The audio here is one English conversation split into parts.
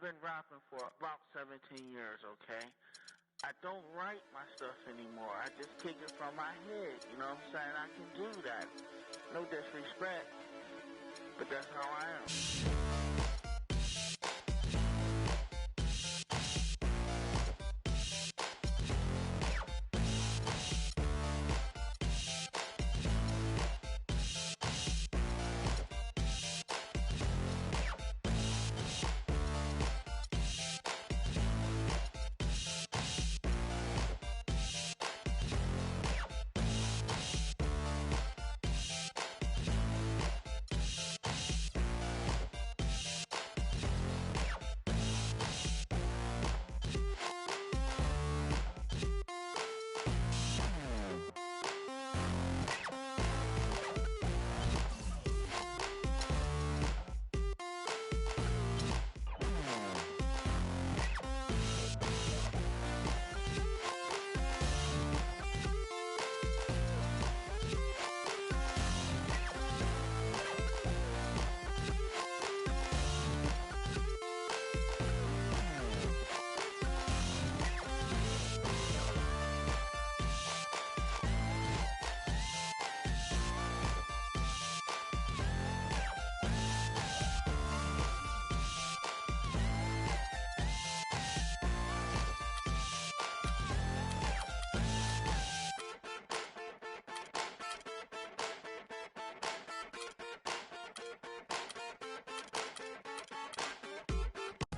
I've been rapping for about 17 years, okay? I don't write my stuff anymore. I just kick it from my head, you know what I'm saying? I can do that. No disrespect, but that's how I am.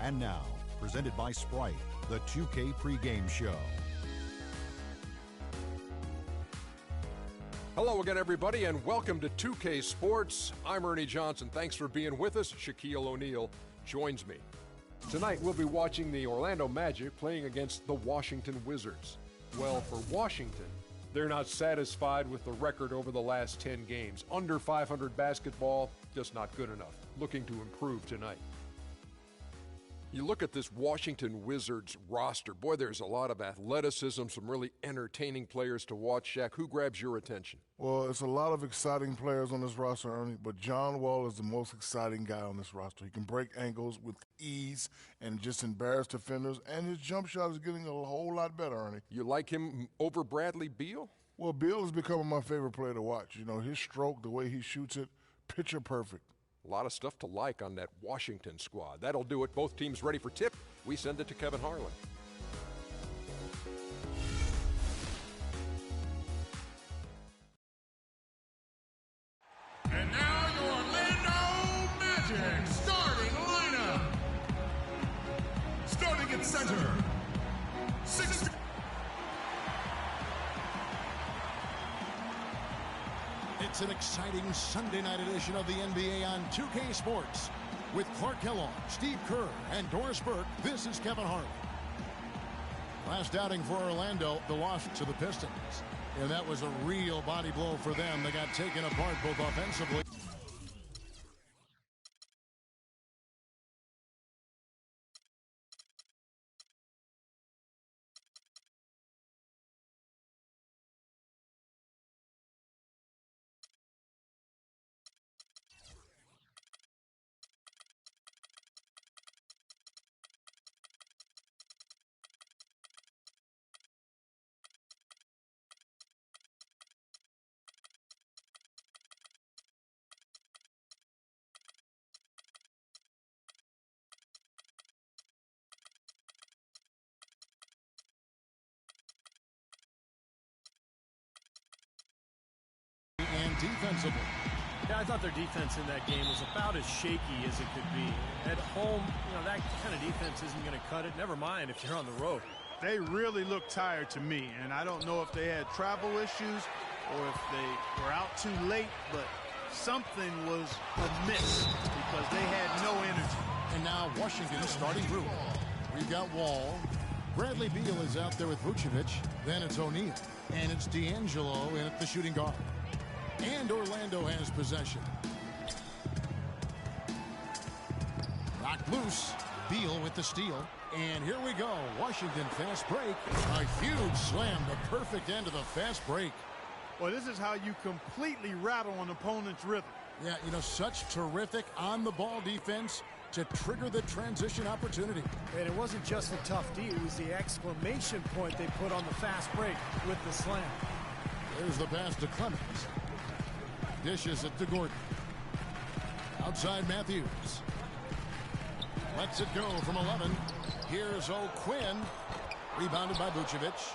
And now, presented by Sprite, the 2K pregame show. Hello again, everybody, and welcome to 2K Sports. I'm Ernie Johnson. Thanks for being with us. Shaquille O'Neal joins me. Tonight, we'll be watching the Orlando Magic playing against the Washington Wizards. Well, for Washington, they're not satisfied with the record over the last 10 games. Under 500 basketball, just not good enough. Looking to improve tonight. You look at this Washington Wizards roster. Boy, there's a lot of athleticism, some really entertaining players to watch. Shaq, who grabs your attention? Well, it's a lot of exciting players on this roster, Ernie, but John Wall is the most exciting guy on this roster. He can break angles with ease and just embarrass defenders, and his jump shot is getting a whole lot better, Ernie. You like him over Bradley Beal? Well, Beal is becoming my favorite player to watch. You know, his stroke, the way he shoots it, picture perfect. A lot of stuff to like on that Washington squad. That'll do it. Both teams ready for tip. We send it to Kevin Harlan. And now your Orlando Magic starting lineup. Starting at center. 6. It's an exciting Sunday night edition of the NBA on 2K Sports. With Clark Kellogg, Steve Kerr, and Doris Burke, this is Kevin Harlan. Last outing for Orlando, the loss to the Pistons. And that was a real body blow for them. They got taken apart both offensively. Defensively. Yeah, I thought their defense in that game was about as shaky as it could be. At home, you know, that kind of defense isn't going to cut it. Never mind if you're on the road. They really looked tired to me, and I don't know if they had travel issues or if they were out too late, but something was amiss because they had no energy. And now Washington's starting group. We've got Wall. Bradley Beal is out there with Vucevic. Then it's O'Neal. And it's D'Angelo in at the shooting guard. And Orlando has possession. Knocked loose. Beal with the steal. And here we go. Washington fast break. A huge slam. The perfect end of the fast break. Well, this is how you completely rattle an opponent's rhythm. Yeah, you know, such terrific on-the-ball defense. to trigger the transition opportunity. And it wasn't just the tough D, it was the exclamation point they put on the fast break with the slam. There's the pass to Clemens. Dishes it to Gordon. Outside Matthews. Lets it go from 11. Here's O'Quinn. Rebounded by Vucevic.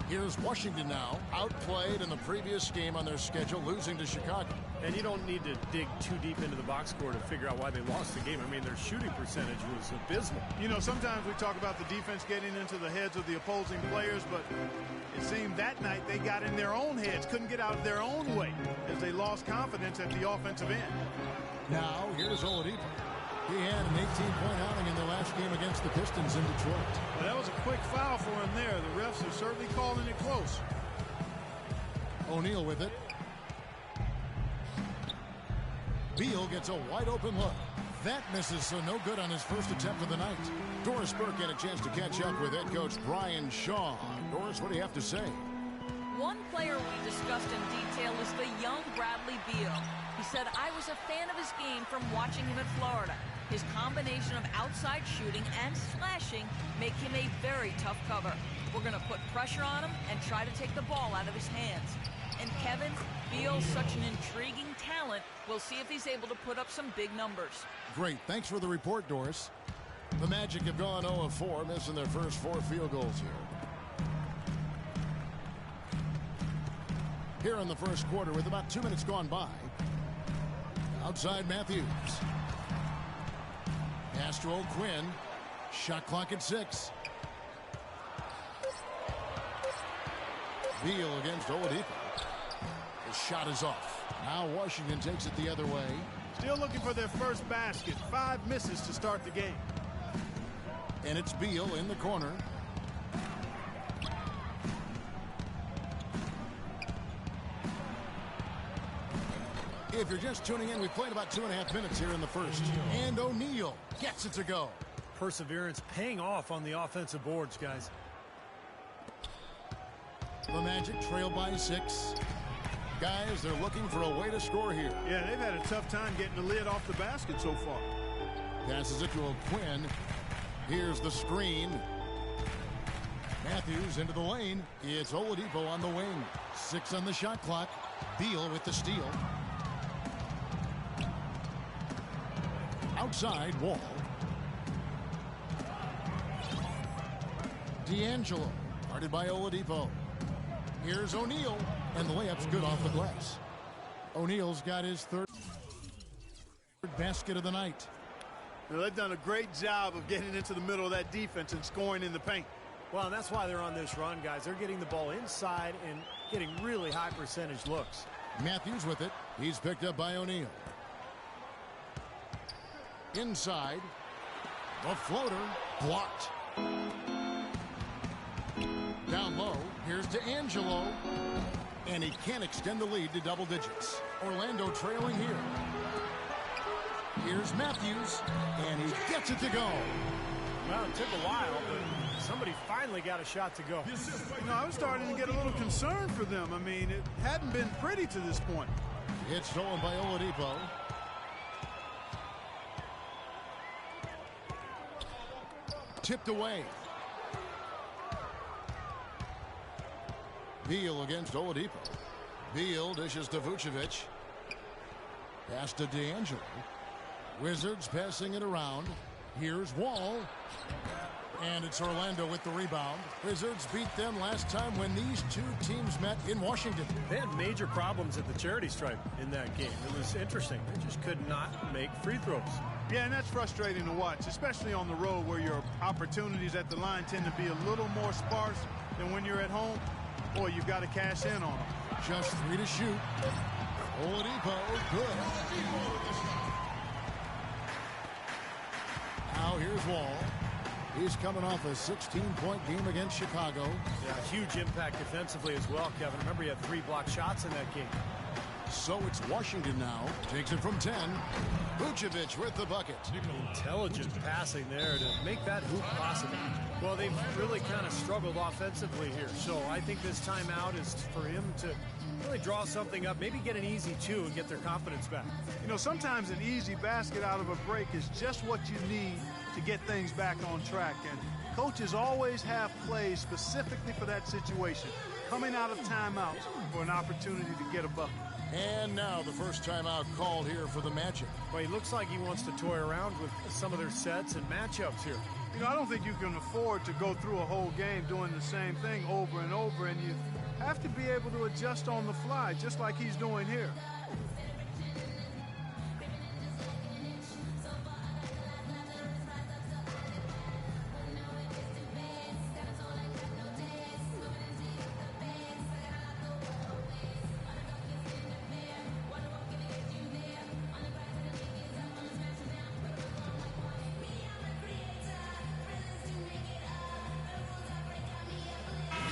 Here's Washington now. Outplayed in the previous game on their schedule, losing to Chicago. And you don't need to dig too deep into the box score to figure out why they lost the game. I mean, their shooting percentage was abysmal. You know, sometimes we talk about the defense getting into the heads of the opposing players, but it seemed that night they got in their own heads, couldn't get out of their own way as they lost confidence at the offensive end. Now, here's Oladipo. He had an 18-point outing in the last game against the Pistons in Detroit. Well, that was a quick foul for him there. The refs are certainly calling it close. O'Neal with it. Beal gets a wide-open look. That misses, so no good on his first attempt of the night. Doris Burke had a chance to catch up with head coach Brian Shaw. Doris, what do you have to say? One player we discussed in detail is the young Bradley Beal. He said, "I was a fan of his game from watching him at Florida. His combination of outside shooting and slashing make him a very tough cover. We're going to put pressure on him and try to take the ball out of his hands." And Kevin, Beal's such an intriguing talent. We'll see if he's able to put up some big numbers. Great. Thanks for the report, Doris. The Magic have gone 0 of 4, missing their first 4 field goals here. Here in the first quarter with about 2 minutes gone by. Outside Matthews. Pass to O'Quinn. Shot clock at 6. Beal against Oladipo. The shot is off. Now Washington takes it the other way. Still looking for their first basket. 5 misses to start the game. And it's Beal in the corner. If you're just tuning in, we played about 2.5 minutes here in the first. And O'Neal gets it to go. Perseverance paying off on the offensive boards, guys. The Magic trail by 6. Guys, they're looking for a way to score here. Yeah, they've had a tough time getting the lid off the basket so far. Passes it to O'Quinn. Here's the screen. Matthews into the lane. It's Oladipo on the wing. 6 on the shot clock. Beal with the steal. Outside, Wall. D'Angelo, guarded by Oladipo. Here's O'Neal, and the layup's good off the glass. O'Neal's got his third basket of the night. Now, they've done a great job of getting into the middle of that defense and scoring in the paint. Well, and that's why they're on this run, guys. They're getting the ball inside and getting really high percentage looks. Matthews with it. He's picked up by O'Neal. Inside. The floater blocked. Down low. Here's D'Angelo. And he can't extend the lead to double digits. Orlando trailing here. Here's Matthews. And he gets it to go. Well, it took a while, but somebody finally got a shot to go. You know, I was starting to get a little concerned for them. I mean, it hadn't been pretty to this point. It's stolen by Oladipo. Tipped away. Beal against Oladipo. Beal dishes to Vucevic. Pass to D'Angelo. Wizards passing it around. Here's Wall. And it's Orlando with the rebound. Wizards beat them last time when these two teams met in Washington. They had major problems at the charity stripe in that game. It was interesting. They just could not make free throws. Yeah, and that's frustrating to watch, especially on the road where your opportunities at the line tend to be a little more sparse than when you're at home. Boy, you've got to cash in on them. Just 3 to shoot. Oladipo, good. Now here's Wall. He's coming off a 16-point game against Chicago. Yeah, huge impact defensively as well, Kevin. Remember, he had 3 blocked shots in that game. So it's Washington now. Takes it from 10. Vucevic with the bucket. Intelligent passing there to make that hoop possible. Well, they've really kind of struggled offensively here. So I think this timeout is for him to really draw something up, maybe get an easy two and get their confidence back. You know, sometimes an easy basket out of a break is just what you need to get things back on track. And coaches always have plays specifically for that situation, coming out of timeouts for an opportunity to get a bucket. And now the first timeout called here for the Magic. Well, he looks like he wants to toy around with some of their sets and matchups here. You know, I don't think you can afford to go through a whole game doing the same thing over and over, and you have to be able to adjust on the fly, just like he's doing here.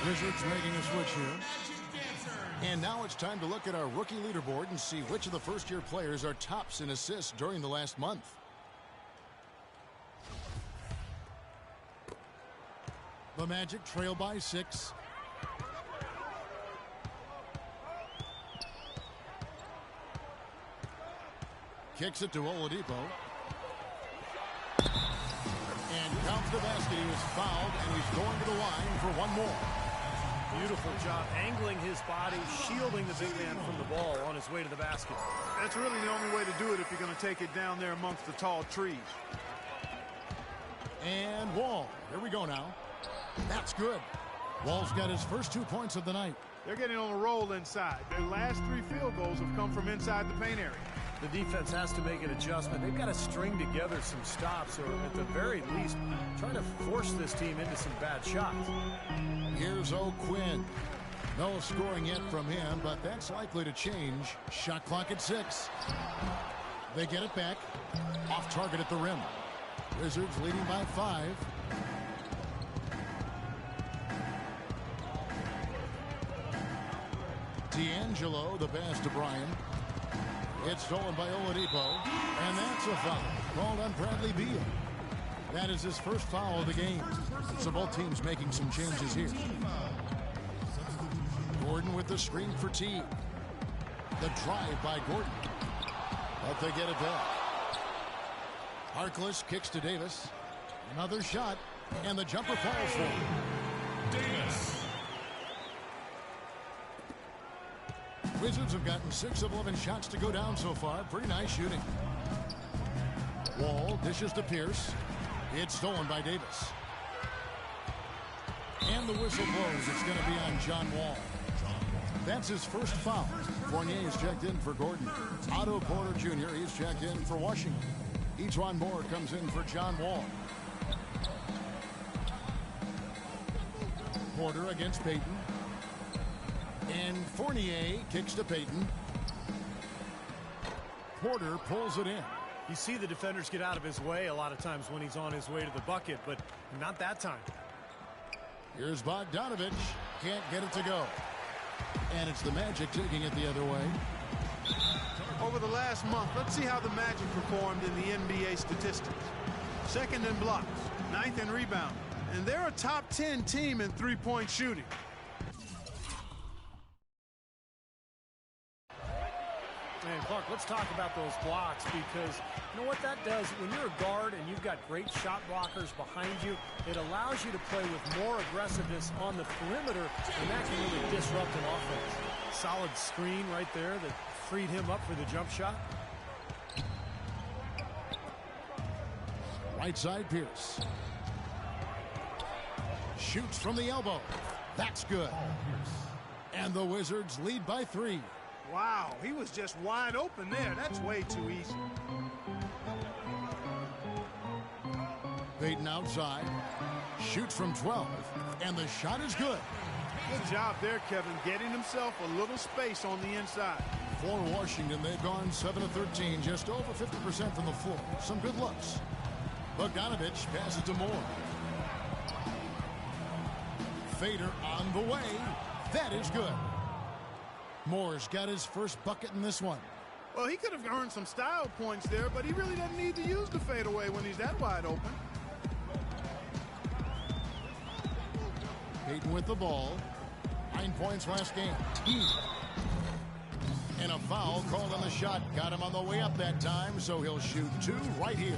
Wizards making a switch here. And now it's time to look at our rookie leaderboard and see which of the first-year players are tops in assists during the last month. The Magic trail by 6. Kicks it to Oladipo. And counts the basket. He was fouled, and he's going to the line for one more. Beautiful job angling his body, shielding the big man from the ball on his way to the basket. That's really the only way to do it if you're going to take it down there amongst the tall trees. And Wall. Here we go now. That's good. Wall's got his first 2 points of the night. They're getting on a roll inside. Their last 3 field goals have come from inside the paint area. The defense has to make an adjustment. They've got to string together some stops, or at the very least, trying to force this team into some bad shots. Here's O'Quinn. No scoring yet from him, but that's likely to change. Shot clock at 6. They get it back. Off target at the rim. Wizards leading by 5. D'Angelo, the pass to Bryant. It's stolen by Oladipo, and that's a foul called on Bradley Beal. That is his first foul of the game. So both teams making some changes here. Gordon with the screen for T. The drive by Gordon. But they get it back. Harkless kicks to Davis. Another shot, and the jumper falls for him. Davis. Wizards have gotten 6 of 11 shots to go down so far. Pretty nice shooting. Wall dishes to Pierce. It's stolen by Davis. And the whistle blows. It's going to be on John Wall. That's his first foul. Fournier is checked in for Gordon. Otto Porter Jr. He's checked in for Washington. Ejuan Moore comes in for John Wall. Porter against Payton. And Fournier kicks to Payton. Porter pulls it in. You see the defenders get out of his way a lot of times when he's on his way to the bucket, but not that time. Here's Bogdanovich. Can't get it to go. And it's the Magic taking it the other way. Over the last month, let's see how the Magic performed in the NBA statistics. 2nd in blocks, 9th in rebound, and they're a top 10 team in three-point shooting. And Clark, let's talk about those blocks, because you know what that does? When you're a guard and you've got great shot blockers behind you, it allows you to play with more aggressiveness on the perimeter, and that can really disrupt an offense. Solid screen right there that freed him up for the jump shot. Right side, Pierce. Shoots from the elbow. That's good. And the Wizards lead by 3. Wow, he was just wide open there. That's way too easy. Payton outside. Shoots from 12. And the shot is good. Good job there, Kevin, getting himself a little space on the inside. For Washington, they've gone 7 of 13, just over 50% from the floor. Some good looks. Bogdanovich passes to Moore. Fader on the way. That is good. Moore's got his first bucket in this one. Well, he could have earned some style points there, but he really doesn't need to use the fadeaway when he's that wide open. Payton with the ball. 9 points last game. And a foul called on the shot. Got him on the way up that time, so he'll shoot 2 right here.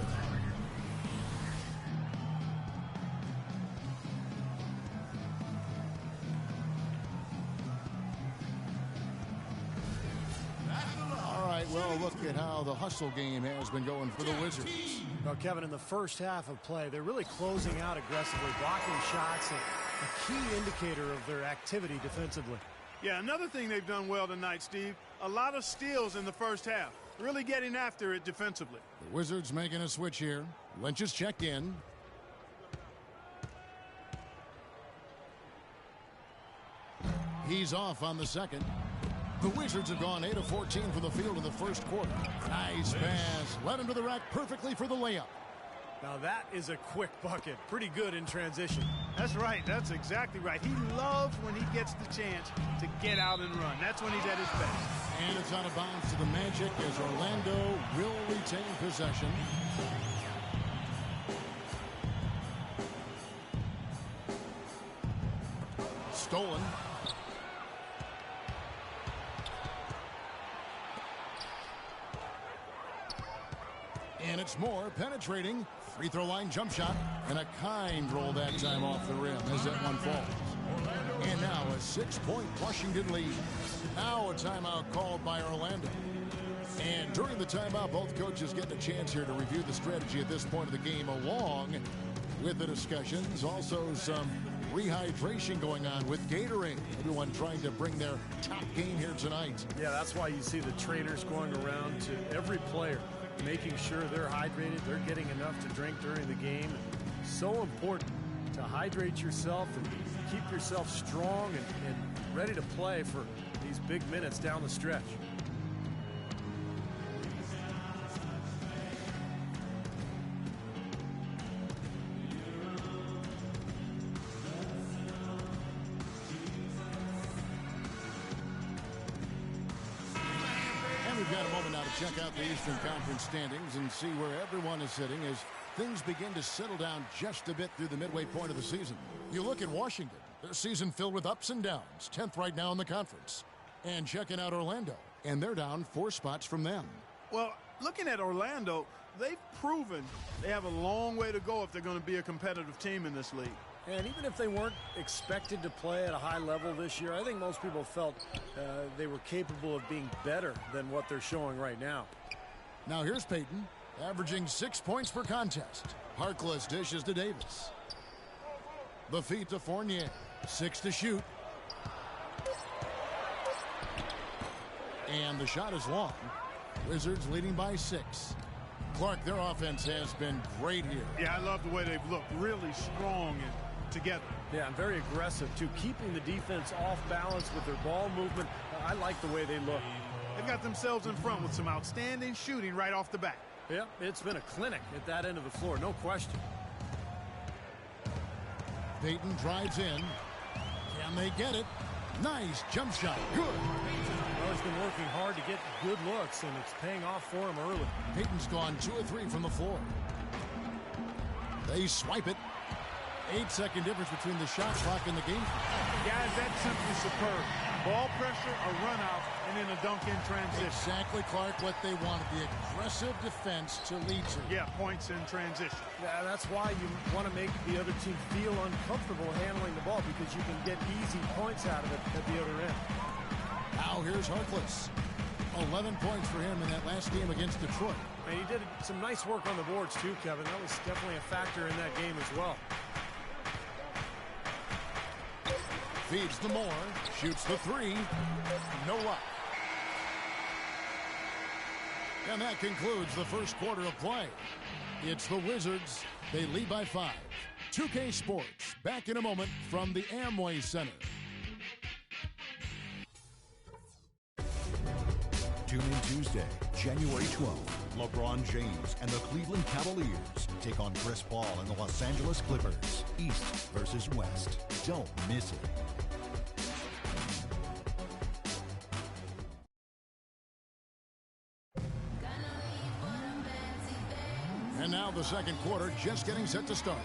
Well, look at how the hustle game has been going for the Wizards. Well, Kevin, in the first half of play, they're really closing out aggressively, blocking shots, and a key indicator of their activity defensively. Yeah, another thing they've done well tonight, Steve, a lot of steals in the first half, really getting after it defensively. The Wizards making a switch here. Lynch is checked in. He's off on the second. The Wizards have gone 8 of 14 from the field in the first quarter. Nice pass. Led him to the rack perfectly for the layup. Now that is a quick bucket. Pretty good in transition. That's right. That's exactly right. He loves when he gets the chance to get out and run. That's when he's at his best. And it's out of bounds to the Magic as Orlando will retain possession. Stolen. And it's Moore penetrating. Free throw line jump shot. And a kind roll that time off the rim as that one falls. And now a 6-point Washington lead. Now a timeout called by Orlando. And during the timeout, both coaches get a chance here to review the strategy at this point of the game along with the discussions. Also some rehydration going on with Gatorade. Everyone trying to bring their top game here tonight. Yeah, that's why you see the trainers going around to every player, making sure they're hydrated, they're getting enough to drink during the game. So important to hydrate yourself and keep yourself strong and ready to play for these big minutes down the stretch. Check out the Eastern Conference standings and see where everyone is sitting as things begin to settle down just a bit through the midway point of the season. You look at Washington, their season filled with ups and downs, 10th right now in the conference. And checking out Orlando, and they're down 4 spots from them. Well, looking at Orlando, they've proven they have a long way to go if they're going to be a competitive team in this league. And even if they weren't expected to play at a high level this year, I think most people felt they were capable of being better than what they're showing right now. Now here's Payton, averaging 6 points per contest. Harkless dishes to Davis. The feed to Fournier. 6 to shoot. And the shot is long. Wizards leading by 6. Clark, their offense has been great here. Yeah, I love the way they've looked. Really strong and together. Yeah, and very aggressive, too. Keeping the defense off balance with their ball movement. I like the way they look. They've got themselves in front with some outstanding shooting right off the bat. Yep, it's been a clinic at that end of the floor, no question. Payton drives in. Can they get it? Nice jump shot. Good. Well, he's been working hard to get good looks, and it's paying off for him early. Payton's gone 2 of 3 from the floor. They swipe it. 8-second difference between the shot clock and the game. Guys, that's simply superb. Ball pressure, a run out, and then a dunk in transition. Exactly, Clark, what they wanted. The aggressive defense to lead to. Yeah, points in transition. Yeah, that's why you want to make the other team feel uncomfortable handling the ball, because you can get easy points out of it at the other end. Now here's Harkless. 11 points for him in that last game against Detroit. And he did some nice work on the boards too, Kevin. That was definitely a factor in that game as well. Feeds to Moore. Shoots the 3. No luck. And that concludes the first quarter of play. It's the Wizards. They lead by 5. 2K Sports. Back in a moment from the Amway Center. Tune in Tuesday, January 12th. LeBron James and the Cleveland Cavaliers take on Chris Paul and the Los Angeles Clippers. East versus West. Don't miss it. And now the second quarter just getting set to start.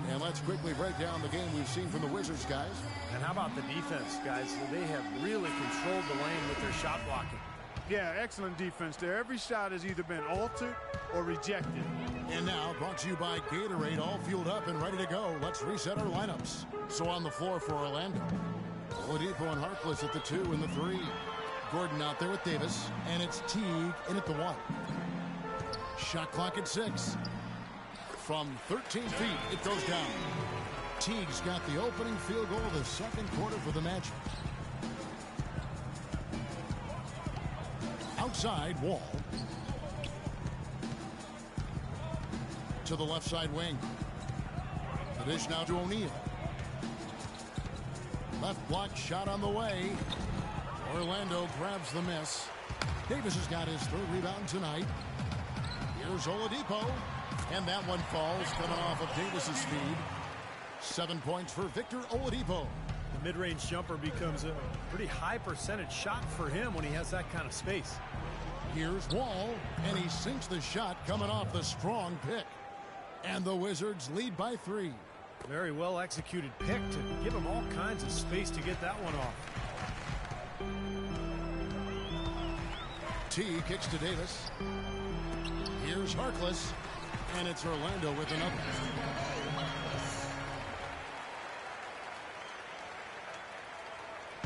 And let's quickly break down the game we've seen from the Wizards, guys. And how about the defense, guys? They have really controlled the lane with their shot blocking. Yeah, excellent defense there. Every shot has either been altered or rejected. And now, brought to you by Gatorade, all fueled up and ready to go. Let's reset our lineups. So on the floor for Orlando, Oladipo and Harkless at the 2 and the 3. Gordon out there with Davis, and it's Teague in at the 1. Shot clock at 6. From 13 feet, it goes down. Teague's got the opening field goal of the second quarter for the Magic. Outside, Wall. To the left side wing. The dish now to O'Neal. Left block shot on the way. Orlando grabs the miss. Davis has got his 3rd rebound tonight. Here's Oladipo. And that one falls, coming off of Davis's speed. 7 points for Victor Oladipo. The mid-range jumper becomes a pretty high percentage shot for him when he has that kind of space. Here's Wall, and he sinks the shot coming off the strong pick. And the Wizards lead by 3. Very well executed pick to give him all kinds of space to get that one off. T kicks to Davis. Here's Harkless, and it's Orlando with another.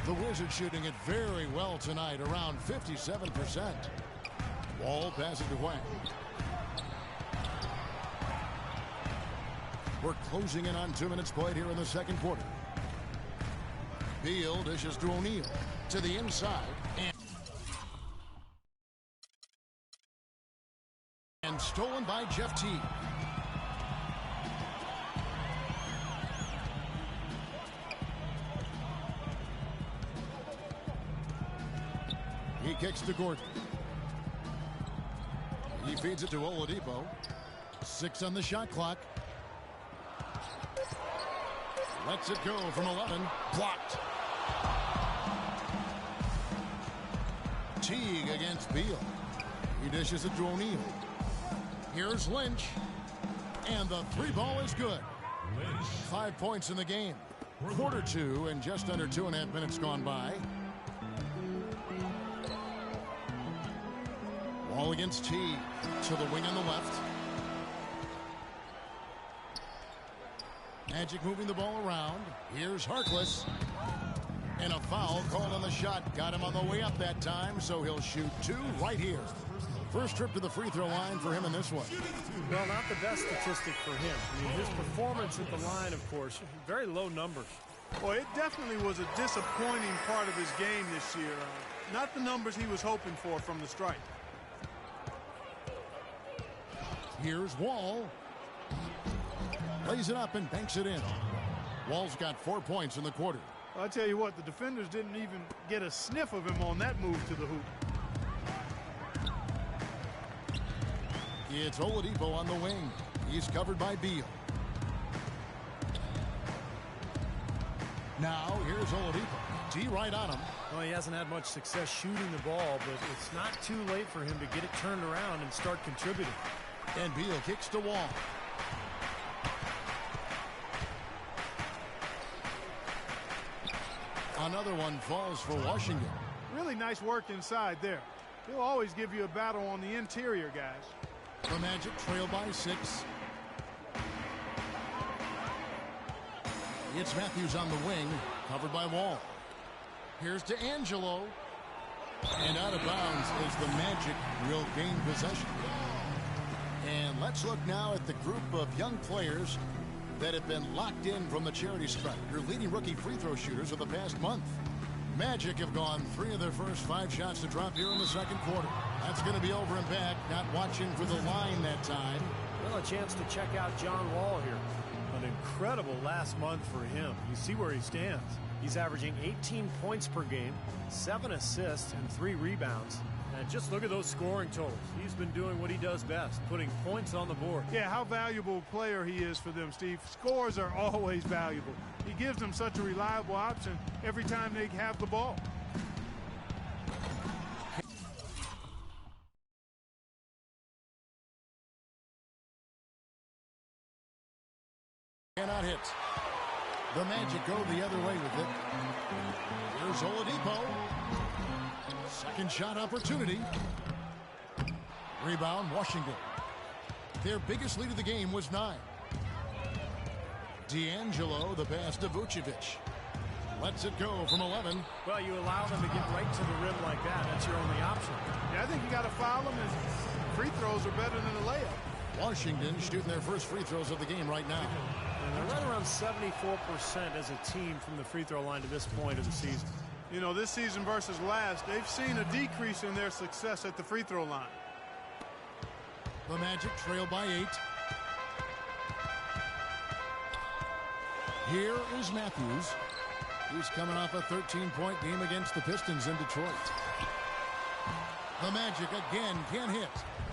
The Wizards shooting it very well tonight, around 57%. Wall passes to Wang. We're closing in on 2 minutes played here in the second quarter. Beal dishes to O'Neal. To the inside. And stolen by Jeff Teague. He kicks to Gordon. He feeds it to Oladipo. 6 on the shot clock. Lets it go from 11. Blocked. Teague against Beal. He dishes it to O'Neal. Here's Lynch. And the 3 ball is good. 5 points in the game. Quarter 2 and just under 2.5 minutes gone by. Wall against Teague. To the wing on the left. Magic moving the ball around. Here's Harkless. And a foul called on the shot. Got him on the way up that time, so he'll shoot 2 right here. First trip to the free throw line for him in this one. Well, not the best statistic for him. I mean, his performance at the line, of course, very low numbers. Well, it definitely was a disappointing part of his game this year. Not the numbers he was hoping for from the stripe. Here's Wall. Lays it up and banks it in. Wall's got 4 points in the quarter. I'll tell you what, the defenders didn't even get a sniff of him on that move to the hoop. It's Oladipo on the wing. He's covered by Beal. Now here's Oladipo. T right on him. Well, he hasn't had much success shooting the ball, but it's not too late for him to get it turned around and start contributing. And Beal kicks to Wall. Another one falls for Washington. Really nice work inside there. He'll always give you a battle on the interior, guys. The Magic trail by 6. It's Matthews on the wing, covered by Wall. Here's to Angelo. And out of bounds as the Magic will gain possession. And let's look now at the group of young players that have been locked in from the charity stripe. Your leading rookie free throw shooters of the past month. Magic have gone 3 of their first 5 shots to drop here in the second quarter. That's going to be over and back. Not watching for the line that time. Well, a chance to check out John Wall here. An incredible last month for him. You see where he stands. He's averaging 18 points per game, 7 assists, and 3 rebounds. And just look at those scoring totals. He's been doing what he does best, putting points on the board. Yeah, how valuable a player he is for them, Steve. Scores are always valuable. He gives them such a reliable option every time they have the ball. Cannot hit. The Magic go the other way with it. Here's Oladipo. Second shot opportunity. Rebound, Washington. Their biggest lead of the game was 9. D'Angelo, the pass to Vucevic. Lets it go from 11. Well, you allow them to get right to the rim like that. That's your only option. Yeah, I think you got to foul them, and free throws are better than a layup. Washington shooting their first free throws of the game right now. And they're right around 74% as a team from the free throw line to this point of the season. You know, this season versus last, they've seen a decrease in their success at the free throw line. The Magic trail by 8. Here is Matthews. He's coming off a 13-point game against the Pistons in Detroit. The Magic again can't hit.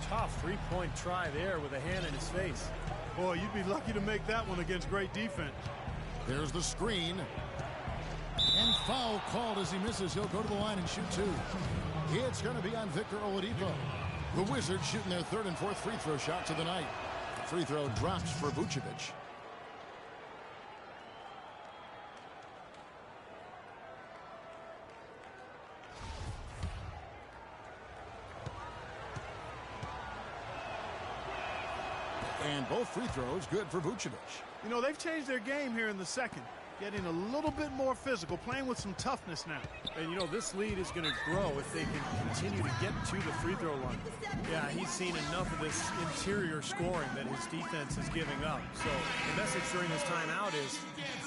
Tough three-point try there with a hand in his face. Boy, you'd be lucky to make that one against great defense. There's the screen. And foul called as he misses. He'll go to the line and shoot 2. It's going to be on Victor Oladipo. The Wizards shooting their third and fourth free throw shots of the night. The free throw drops for Vucevic. And both free throws good for Vucevic. You know, they've changed their game here in the second. Getting a little bit more physical, playing with some toughness now. And, you know, this lead is going to grow if they can continue to get to the free throw line. Yeah, he's seen enough of this interior scoring that his defense is giving up. So the message during this timeout is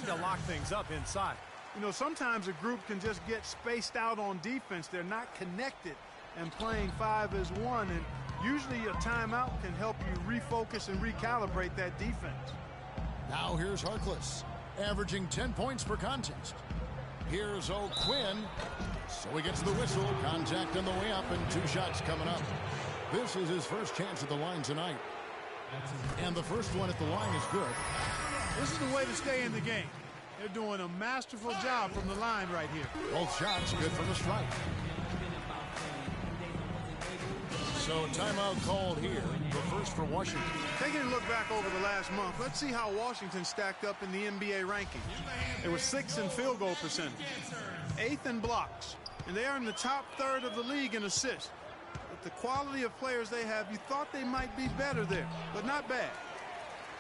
to lock things up inside. You know, sometimes a group can just get spaced out on defense. They're not connected and playing 5 as 1. And usually a timeout can help you refocus and recalibrate that defense. Now here's Harkless, averaging 10 points per contest. Here's O'Quinn. So he gets the whistle. Contact on the way up and 2 shots coming up. This is his first chance at the line tonight. And the first one at the line is good. This is the way to stay in the game. They're doing a masterful job from the line right here. Both shots good from the strike. So timeout called here, the first for Washington. Taking a look back over the last month, let's see how Washington stacked up in the NBA ranking. They were 6th in field goal percentage, 8th in blocks, and they are in the top third of the league in assists. With the quality of players they have, you thought they might be better there, but not bad.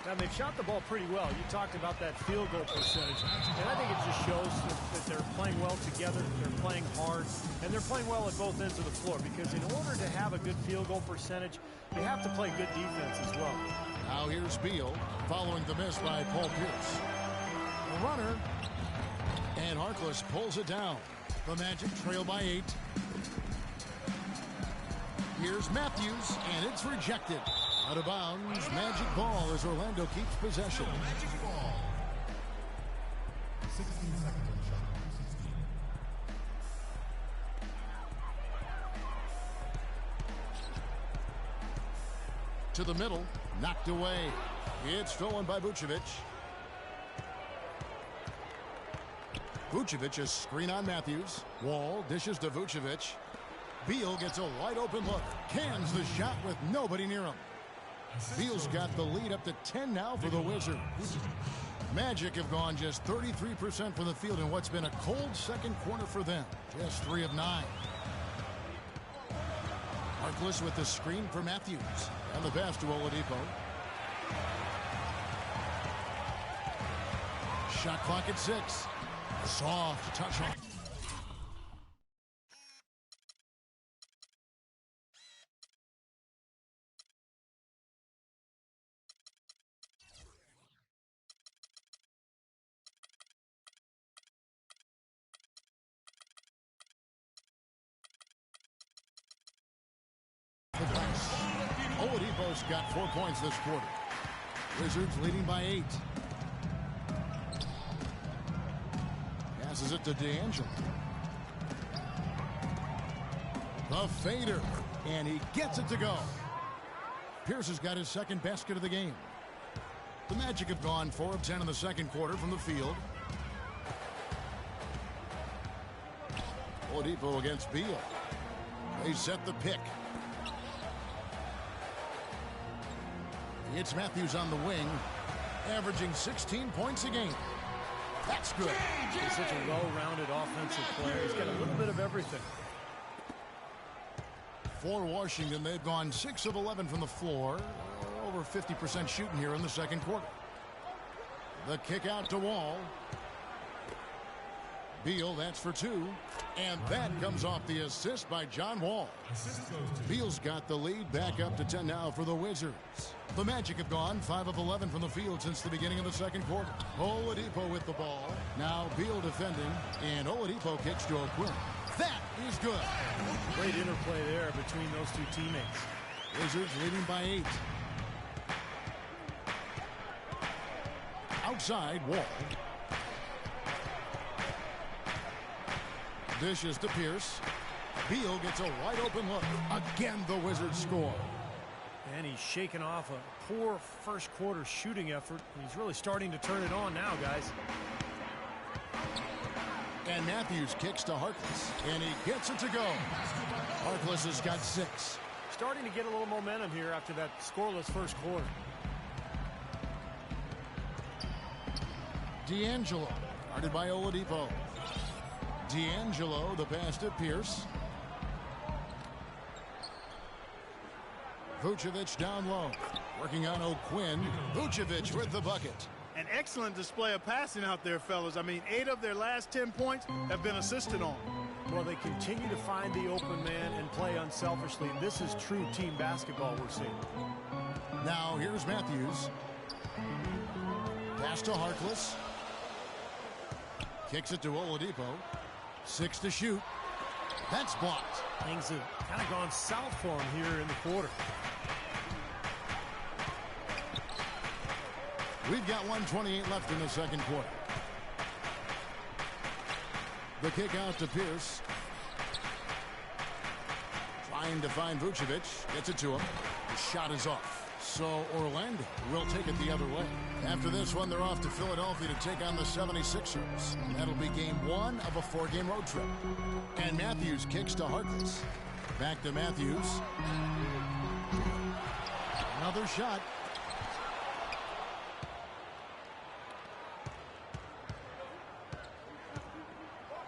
Now, they've shot the ball pretty well. You talked about that field goal percentage. And I think it just shows that they're playing well together, they're playing hard, and they're playing well at both ends of the floor. Because in order to have a good field goal percentage, they have to play good defense as well. Now here's Beal, following the miss by Paul Pierce. A runner, and Harkless pulls it down. The Magic trail by 8. Here's Matthews, and it's rejected. Out of bounds, Magic ball as Orlando keeps possession. Magic ball. 16 seconds on shot. 16. To the middle, knocked away. It's stolen by Vucevic. Vucevic is screen on Matthews. Wall dishes to Vucevic. Beal gets a wide open look. Cans the shot with nobody near him. Beal's got the lead up to 10 now for the Wizards. Magic have gone just 33% from the field in what's been a cold second quarter for them. Just 3 of 9. Harkless with the screen for Matthews. And the pass to Oladipo. Shot clock at 6. Soft touch on. Oladipo's got 4 points this quarter. Wizards leading by 8. Passes it to D'Angelo. The fader, and he gets it to go. Pierce has got his second basket of the game. The Magic have gone 4 of 10 in the second quarter from the field. Oladipo against Beal. They set the pick. It's Matthews on the wing. averaging 16 points a game. That's good. He's such a well-rounded offensive player. He's got a little bit of everything. For Washington, they've gone 6 of 11 from the floor. Over 50% shooting here in the second quarter. The kick out to Wall. Beal, that's for 2. And that comes off the assist by John Wall. Beal's got the lead back up to 10 now for the Wizards. The Magic have gone 5 of 11 from the field since the beginning of the second quarter. Oladipo with the ball. Now Beal defending, and Oladipo kicks to O'Quinn. That is good. Great interplay there between those two teammates. Wizards leading by 8. Outside, Wall. Dishes to Pierce. Beal gets a wide open look. Again, the Wizards score. And he's shaking off a poor first quarter shooting effort. He's really starting to turn it on now, guys. And Matthews kicks to Harkless. And he gets it to go. Harkless has got 6. Starting to get a little momentum here after that scoreless first quarter. D'Angelo, guarded by Oladipo. D'Angelo, the pass to Pierce. Vucevic down low, working on O'Quinn. Vucevic with the bucket. An excellent display of passing out there, fellas. I mean, 8 of their last 10 points have been assisted on. Well, they continue to find the open man and play unselfishly. This is true team basketball we're seeing. Now here's Matthews. Pass to Harkless. Kicks it to Oladipo. 6 to shoot. That's blocked. Things have kind of gone south for him here in the quarter. We've got 1:28 left in the second quarter. The kick out to Pierce. Trying to find Vucevic. Gets it to him. The shot is off. So Orlando will take it the other way. After this one, they're off to Philadelphia to take on the 76ers. And that'll be game 1 of a 4-game road trip. And Matthews kicks to Harkless. Back to Matthews. Another shot.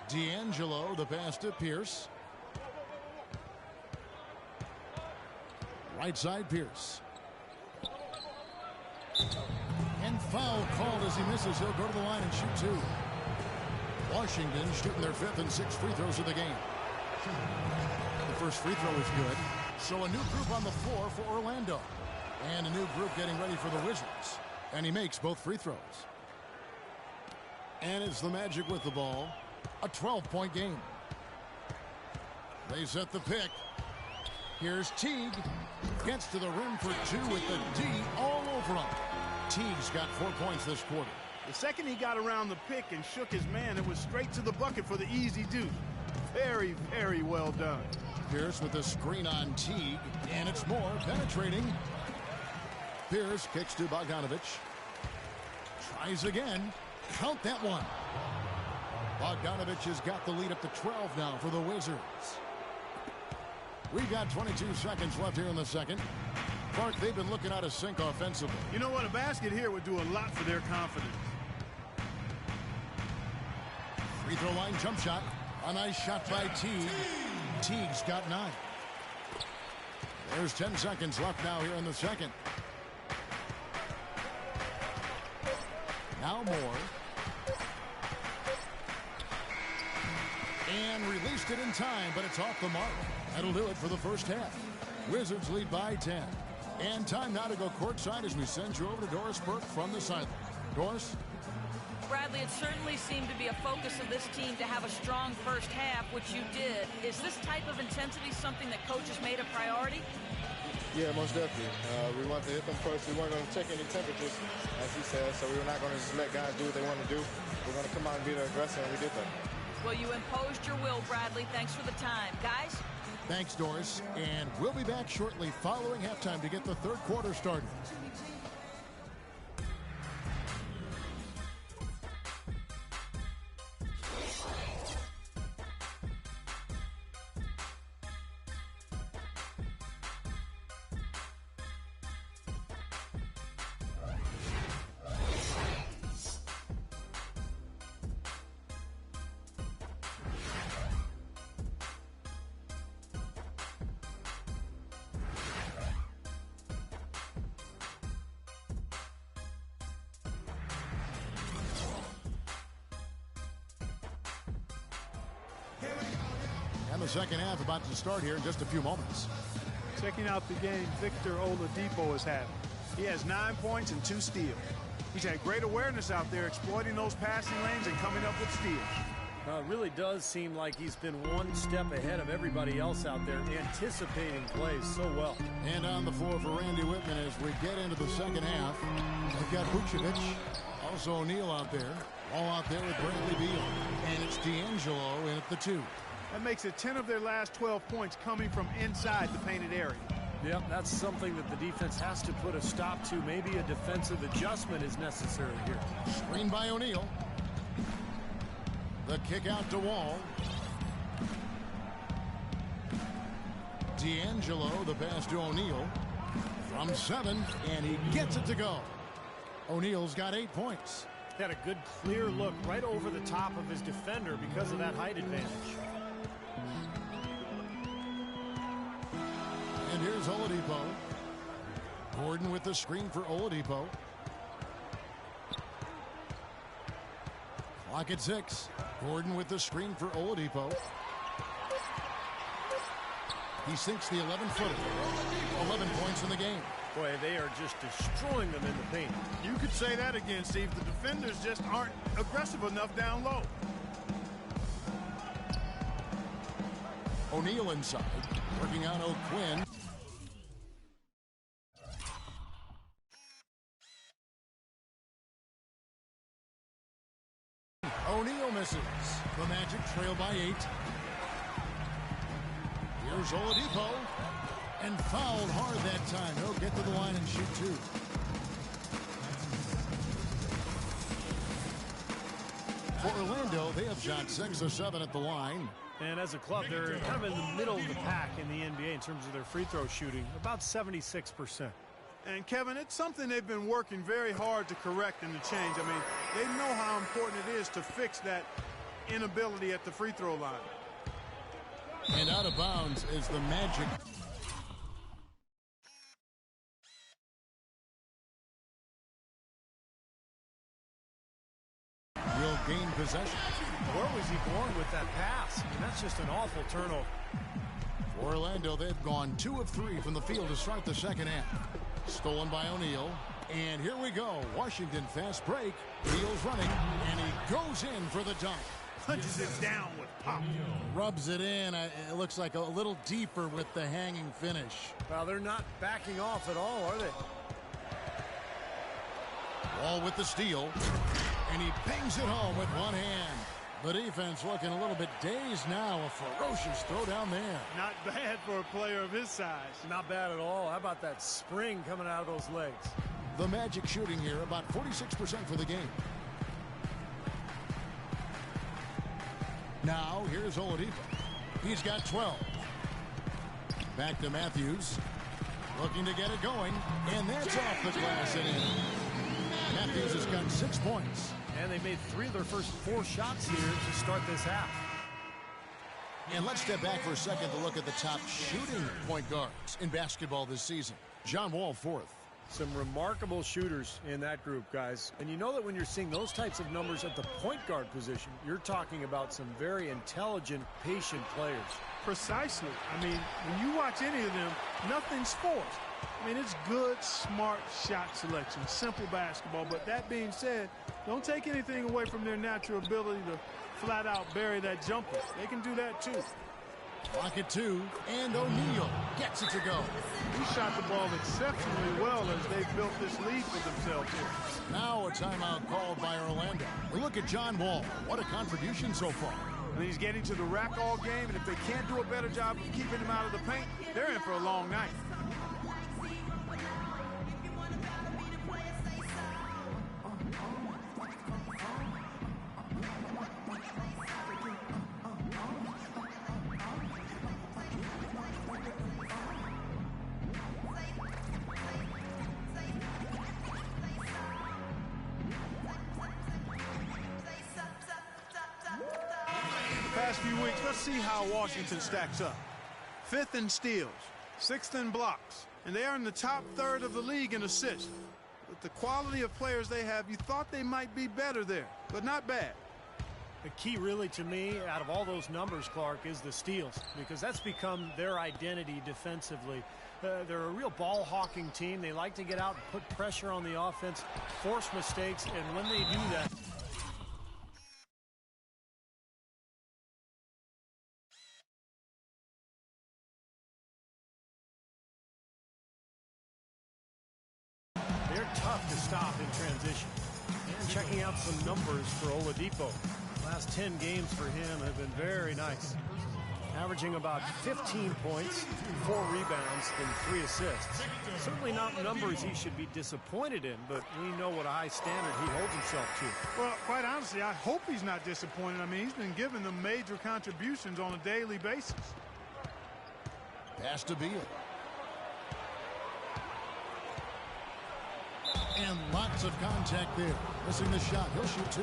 D'Angelo, the pass to Pierce. Right side, Pierce. And foul called as he misses. He'll go to the line and shoot 2. Washington shooting their 5th and 6th free throws of the game. The first free throw is good. So a new group on the floor for Orlando. And a new group getting ready for the Wizards. And he makes both free throws. And it's the Magic with the ball. A 12-point game. They set the pick. Here's Teague. Gets to the rim for 2 with the D all over him. Teague's got 4 points this quarter. The second he got around the pick and shook his man, it was straight to the bucket for the easy deuce. Very, very well done. Pierce with the screen on Teague, and it's more penetrating. Pierce kicks to Bogdanovich. Tries again. Count that one. Bogdanovich has got the lead up to 12 now for the Wizards. We've got 22 seconds left here in the second. Clark, they've been looking out of sync offensively. You know what? A basket here would do a lot for their confidence. Free throw line jump shot. A nice shot by Teague. Teague's got 9. There's 10 seconds left now here in the second. Now Moore. And released it in time, but it's off the mark. That'll do it for the first half. Wizards lead by 10. And time now to go courtside as we send you over to Doris Burke from the sideline. Doris? Bradley, it certainly seemed to be a focus of this team to have a strong first half, which you did. Is this type of intensity something that coaches made a priority? Yeah, most definitely. We wanted to hit them first. We weren't going to check any temperatures, as he said, so we were not going to just let guys do what they want to do. We're going to come out and be the aggressor, and we did that. Well, you imposed your will, Bradley. Thanks for the time. Guys? Thanks, Doris. And we'll be back shortly following halftime to get the third quarter started. second half about to start here in just a few moments. Checking out the game Victor Oladipo is having. He has 9 points and 2 steals. He's had great awareness out there, exploiting those passing lanes and coming up with steals. It really does seem like he's been one step ahead of everybody else out there, anticipating plays so well. And on the floor for Randy Whitman as we get into the second half. We've got Vucevic, also O'Neal out there. All out there with Bradley Beal. And it's D'Angelo in at the 2. That makes it 10 of their last 12 points coming from inside the painted area. Yep, that's something that the defense has to put a stop to. Maybe a defensive adjustment is necessary here. Screen by O'Neal. The kick out to Wall. D'Angelo, the pass to O'Neal. From 7, and he gets it to go. O'Neal's got 8 points. Had a good clear look right over the top of his defender because of that height advantage. And here's Oladipo. Gordon with the screen for Oladipo. Clock at 6. Gordon with the screen for Oladipo. He sinks the 11-footer. 11 points in the game. Boy, they are just destroying them in the paint. You could say that again, Steve. The defenders just aren't aggressive enough down low. O'Neal inside. Working on O'Quinn. O'Neal misses. The Magic trail by 8. Here's Oladipo. And fouled hard that time. He'll get to the line and shoot 2. For Orlando, they have shot 6 of 7 at the line. And as a club, they're kind of in the middle of the pack in the NBA in terms of their free throw shooting, about 76%. And Kevin, it's something they've been working very hard to correct and to change. I mean, they know how important it is to fix that inability at the free throw line. And out of bounds is the Magic. Will gain possession. Where was he going with that pass? I mean, that's just an awful turnover. For Orlando, they've gone 2 of 3 from the field to start the second half. Stolen by O'Neal. And here we go. Washington fast break. Beal's running, and he goes in for the dunk. Punches it down with pop. Rubs it in. It looks like a little deeper with the hanging finish. Well, they're not backing off at all, are they? Wall with the steal. And he bangs it home with one hand. The defense looking a little bit dazed now. A ferocious throw down there. Not bad for a player of his size. Not bad at all. How about that spring coming out of those legs? The Magic shooting here about 46% for the game. Now here's Oladipo. He's got 12. Back to Matthews. Looking to get it going. And that's off the glass and in. Matthews has got 6 points. And they made 3 of their first 4 shots here to start this half. And let's step back for a second to look at the top shooting point guards in basketball this season. John Wall, 4th. Some remarkable shooters in that group, guys. And you know that when you're seeing those types of numbers at the point guard position, you're talking about some very intelligent, patient players. Precisely. I mean, when you watch any of them, nothing's forced. I mean, it's good, smart shot selection, simple basketball. But that being said, don't take anything away from their natural ability to flat out bury that jumper. They can do that too. Clock at 2, and O'Neal gets it to go. He shot the ball exceptionally well as they built this lead for themselves here. Now a timeout called by Orlando. We look at John Wall. What a contribution so far. And he's getting to the rack all game, and if they can't do a better job of keeping him out of the paint, they're in for a long night. Past few weeks, let's see how Washington stacks up. 5th in steals, 6th in blocks, and they are in the top 3rd of the league in assists. With the quality of players they have, you thought they might be better there, but not bad. The key really to me out of all those numbers, Clark, is the steals, because that's become their identity defensively. They're a real ball-hawking team. They like to get out and put pressure on the offense, force mistakes, and when they do that, they're tough to stop in transition. And checking out some numbers for Oladipo. Last 10 games for him have been very nice. Averaging about 15 points, 4 rebounds, and 3 assists. Certainly not numbers he should be disappointed in, but we know what a high standard he holds himself to. Well, quite honestly, I hope he's not disappointed. I mean, he's been giving them major contributions on a daily basis. Pass to Beal. And lots of contact there. Missing the shot. He'll shoot 2.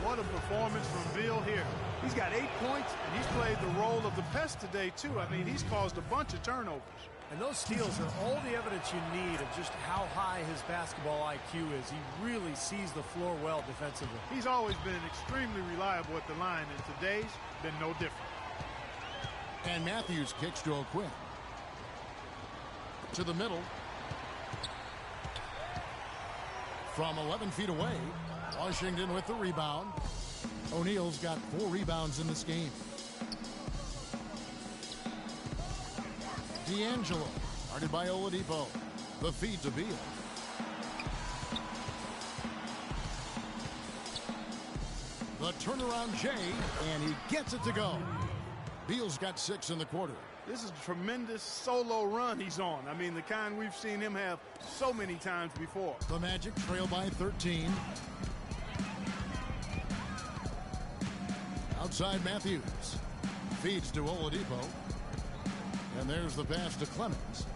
What a performance from Beal here. He's got 8 points, and he's played the role of the pest today, too. I mean, he's caused a bunch of turnovers. And those steals are all the evidence you need of just how high his basketball IQ is. He really sees the floor well defensively. He's always been extremely reliable at the line, and today's been no different. And Matthews kicks to O'Quinn. To the middle. From 11 feet away, Washington with the rebound. O'Neal's got 4 rebounds in this game. D'Angelo, guarded by Oladipo. The feed to Beal. The turnaround Jay, and he gets it to go. Beal's got 6 in the quarter. This is a tremendous solo run he's on. I mean, the kind we've seen him have so many times before. The Magic trail by 13. Outside Matthews. Feeds to Oladipo. And there's the pass to Clemens.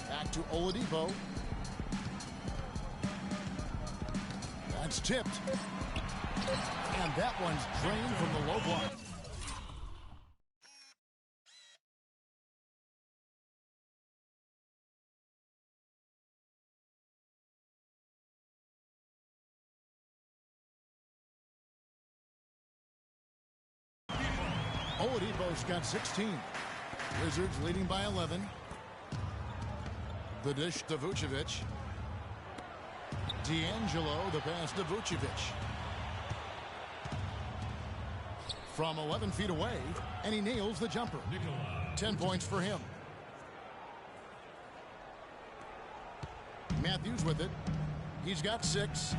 Back to Oladipo. That's tipped. And that one's drained from the low block. Oladipo's got 16. Wizards leading by 11. The dish to Vucevic. D'Angelo, the pass to Vucevic. From 11 feet away, and he nails the jumper. 10 points for him. Matthews with it. He's got 6.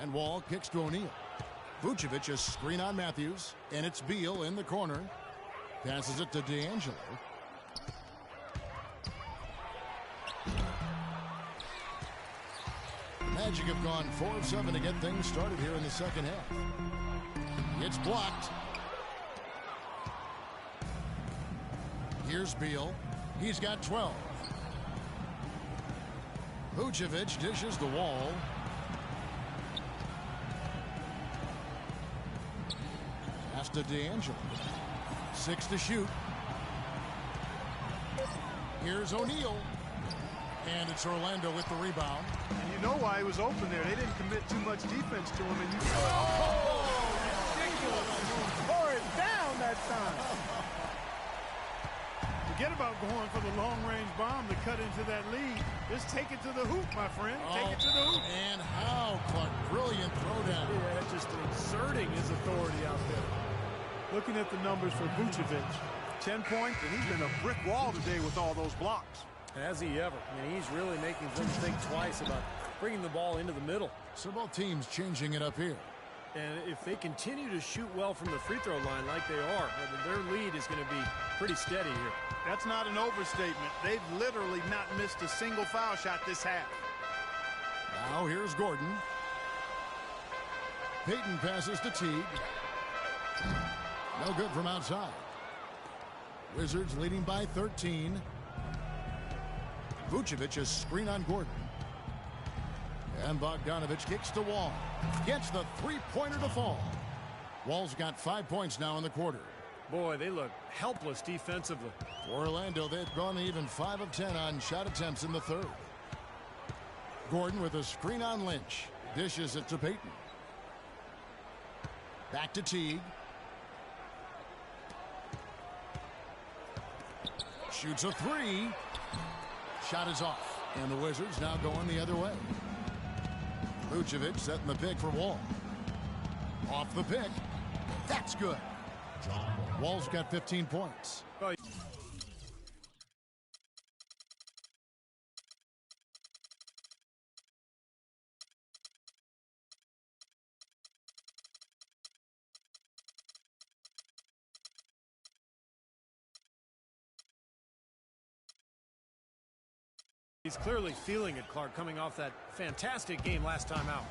And Wall kicks to O'Neal. Vucevic a screen on Matthews, and it's Beal in the corner. Passes it to D'Angelo. Magic have gone 4 of 7 to get things started here in the second half. It's blocked. Here's Beal. He's got 12. Vucevic dishes the Wall. Pass to D'Angelo. 6 to shoot. Here's O'Neal. And it's Orlando with the rebound. And you know why he was open there. They didn't commit too much defense to him. And you ridiculous. Tore it down that time. Forget about going for the long-range bomb to cut into that lead. Just take it to the hoop, my friend. Take it to the hoop. And how, Clark. Brilliant throwdown. Yeah, just exerting his authority out there. Looking at the numbers for Vucevic. 10 points, and he's been a brick wall today with all those blocks. Has he ever? I mean, he's really making them think twice about bringing the ball into the middle. So both teams changing it up here. And if they continue to shoot well from the free throw line like they are, their lead is going to be pretty steady here. That's not an overstatement. They've literally not missed a single foul shot this half. Now here's Gordon. Payton passes to Teague. No good from outside. Wizards leading by 13. Vucevic a screen on Gordon. And Bogdanovic kicks to Wall. Gets the three-pointer to fall. Wall's got 5 points now in the quarter. Boy, they look helpless defensively. For Orlando, they've gone even 5 of 10 on shot attempts in the third. Gordon with a screen on Lynch. Dishes it to Payton. Back to Teague. Shoots a three. Shot is off. And the Wizards now going the other way. Vucevic setting the pick for Wall. Off the pick. That's good. Wall's got 15 points. He's clearly feeling it, Clark, coming off that fantastic game last time out.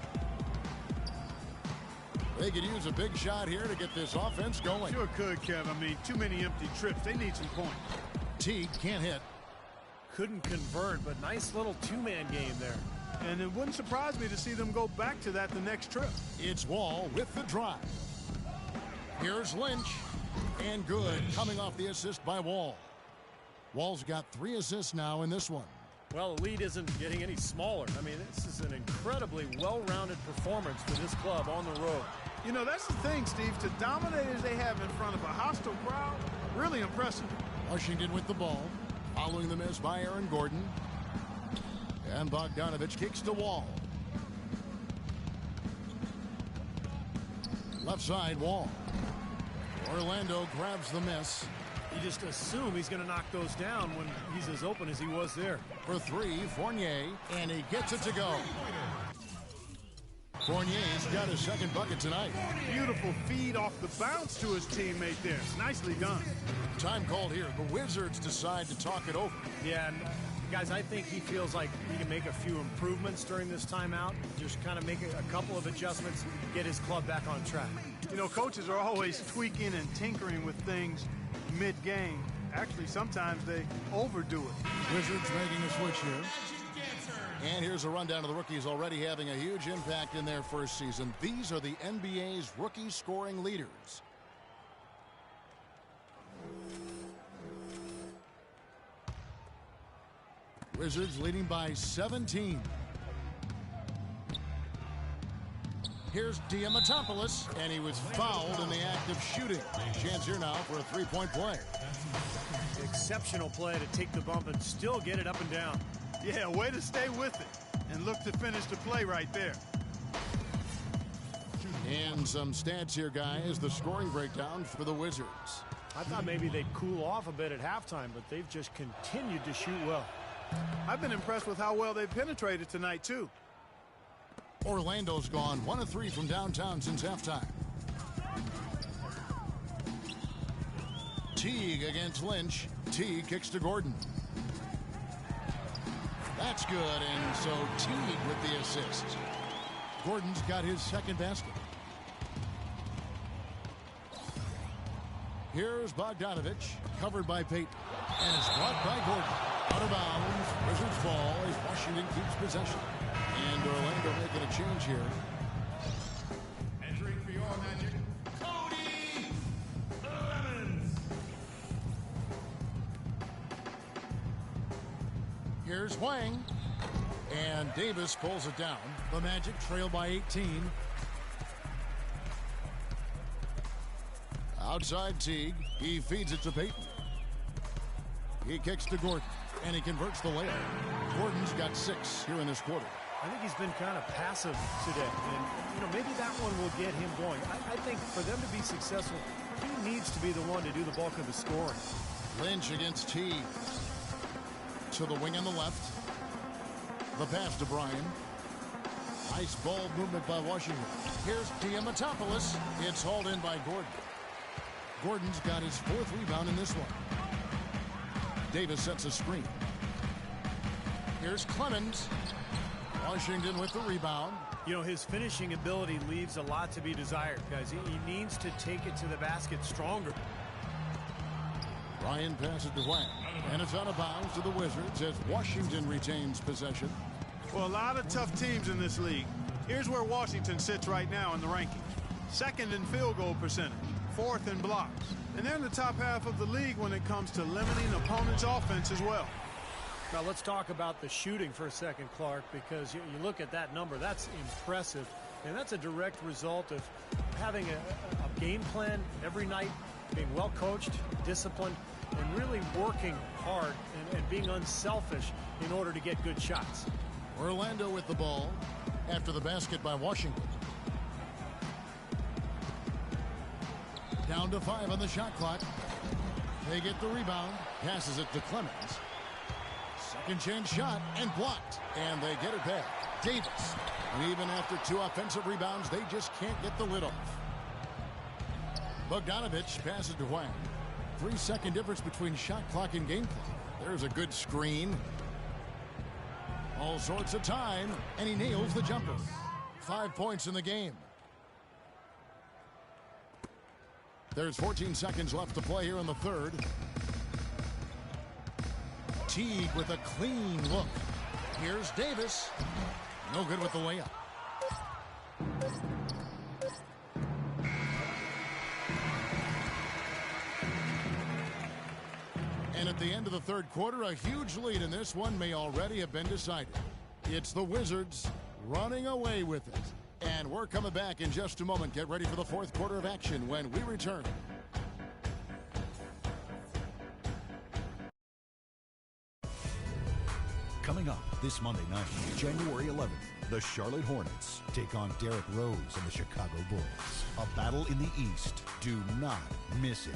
They could use a big shot here to get this offense going. Sure could, Kev. I mean, too many empty trips. They need some points. Teague can't hit. Couldn't convert, but nice little two-man game there. And it wouldn't surprise me to see them go back to that the next trip. It's Wall with the drive. Here's Lynch. And good, coming off the assist by Wall. Wall's got 3 assists now in this one. Well, the lead isn't getting any smaller. I mean, this is an incredibly well-rounded performance for this club on the road. You know, that's the thing, Steve. To dominate as they have in front of a hostile crowd, really impressive. Washington with the ball, following the miss by Aaron Gordon. And Bogdanovich kicks to Wall. Left side, Wall. Orlando grabs the miss. You just assume he's going to knock those down when he's as open as he was there. For 3, Fournier, and he gets it to go. Fournier's got his second bucket tonight. Beautiful feed off the bounce to his teammate there. Nicely done. Time called here. The Wizards decide to talk it over. Yeah, and guys, I think he feels like he can make a few improvements during this timeout. Just kind of make a couple of adjustments, get his club back on track. You know, coaches are always tweaking and tinkering with things mid-game. Actually, sometimes they overdo it. Wizards making a switch here. And here's a rundown of the rookies already having a huge impact in their first season. These are the NBA's rookie scoring leaders. Wizards leading by 17. Here's Diamantopoulos, and he was fouled in the act of shooting. Chance here now for a three-point play. Exceptional play to take the bump and still get it up and down. Yeah, way to stay with it and look to finish the play right there. And some stats here, guys. The scoring breakdown for the Wizards. I thought maybe they'd cool off a bit at halftime, but they've just continued to shoot well. I've been impressed with how well they've penetrated tonight, too. Orlando's gone 1 of 3 from downtown since halftime. Teague against Lynch. Teague kicks to Gordon. That's good, and so Teague with the assist. Gordon's got his second basket. Here's Bogdanovich, covered by Payton, and it's brought by Gordon. Out of bounds, Wizards ball as Washington keeps possession. And Orlando making a change here. Entering for your Magic, Cody Lemons. Here's Wang. And Davis pulls it down. The Magic trail by 18. Outside Teague. He feeds it to Payton. He kicks to Gordon. And he converts the layup. Gordon's got 6 here in this quarter. I think he's been kind of passive today. And, you know, maybe that one will get him going. I think for them to be successful, he needs to be the one to do the bulk of the scoring. Lynch against Teague. To the wing on the left. The pass to Bryan. Nice ball movement by Washington. Here's Diamantopoulos. It's hauled in by Gordon. Gordon's got his 4th rebound in this one. Davis sets a screen. Here's Clemens. Washington with the rebound. You know, his finishing ability leaves a lot to be desired, guys. He needs to take it to the basket stronger. Bryan passes to Wang. And it's out of bounds to the Wizards as Washington retains possession. Well, a lot of tough teams in this league. Here's where Washington sits right now in the rankings. 2nd in field goal percentage, 4th in blocks. And they're in the top half of the league when it comes to limiting opponents' offense as well. Now let's talk about the shooting for a second, Clark, because you look at that number. That's impressive, and that's a direct result of having a game plan every night, being well coached, disciplined, and really working hard and being unselfish in order to get good shots. Orlando with the ball after the basket by Washington. Down to 5 on the shot clock. They get the rebound. Passes it to Clemens. Second chance shot and blocked. And they get it back. Davis. And even after 2 offensive rebounds, they just can't get the lid off. Bogdanovich passes to Hwang. 3-second difference between shot clock and game clock. There's a good screen. All sorts of time. And he nails the jumper. 5 points in the game. There's 14 seconds left to play here in the third. Teague with a clean look. Here's Davis. No good with the layup. And at the end of the third quarter, a huge lead in this one may already have been decided. It's the Wizards running away with it. And we're coming back in just a moment. Get ready for the fourth quarter of action when we return. Coming up this Monday night, January 11th, the Charlotte Hornets take on Derrick Rose and the Chicago Bulls. A battle in the East. Do not miss it.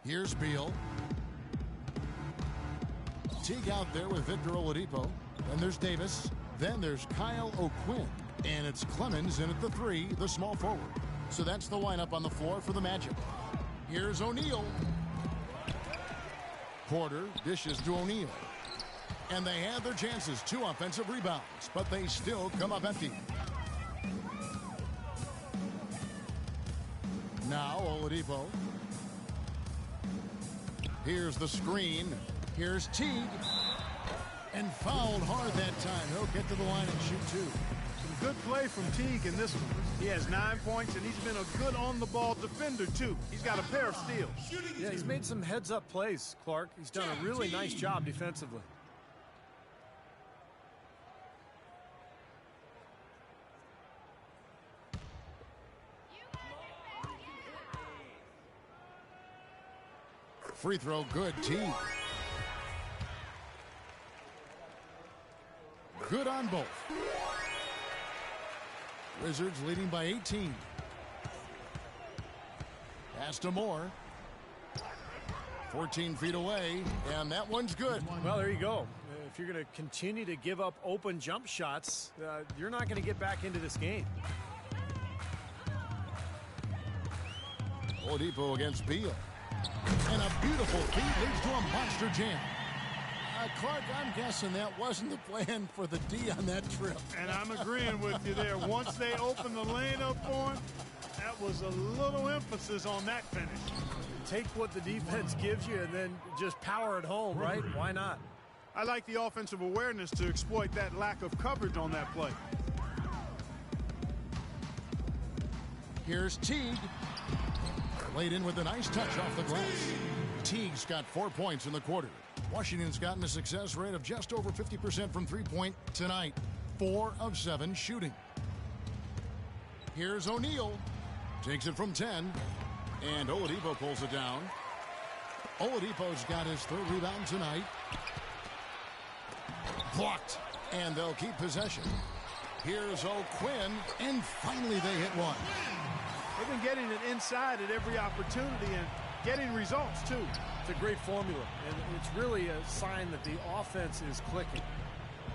Here's Beal. Teague out there with Victor Oladipo. Then there's Davis. Then there's Kyle O'Quinn. And it's Clemens in at the 3, the small forward. So that's the lineup on the floor for the Magic. Here's O'Neal. Porter dishes to O'Neal. And they have their chances. 2 offensive rebounds. But they still come up empty. Now Oladipo. Here's the screen. Here's Teague. And fouled hard that time. He'll get to the line and shoot 2. Some good play from Teague in this one. He has 9 points, and he's been a good on-the-ball defender, too. He's got a pair of steals. Yeah, he's made some heads-up plays, Clark. He's done a really nice job defensively. Free throw good. Teague. Good on both. Wizards leading by 18. Pass to Moore. 14 feet away, and that one's good. Well, there you go. If you're going to continue to give up open jump shots, you're not going to get back into this game. Oladipo against Beal. And a beautiful feed leads to a monster jam. Clark, I'm guessing that wasn't the plan for the D on that trip. And I'm agreeing with you there. Once they opened the lane up for him, that was a little emphasis on that finish. Take what the defense gives you and then just power it home, right? Why not? I like the offensive awareness to exploit that lack of coverage on that play. Here's Teague. Laid in with a nice touch off the glass. Teague's got 4 points in the quarter. Washington's gotten a success rate of just over 50% from three-point tonight. 4 of 7 shooting. Here's O'Neal. Takes it from 10. And Oladipo pulls it down. Oladipo's got his 3rd rebound tonight. Blocked. And they'll keep possession. Here's O'Quinn. And finally they hit one. They've been getting it inside at every opportunity and getting results, too. It's a great formula, and it's really a sign that the offense is clicking.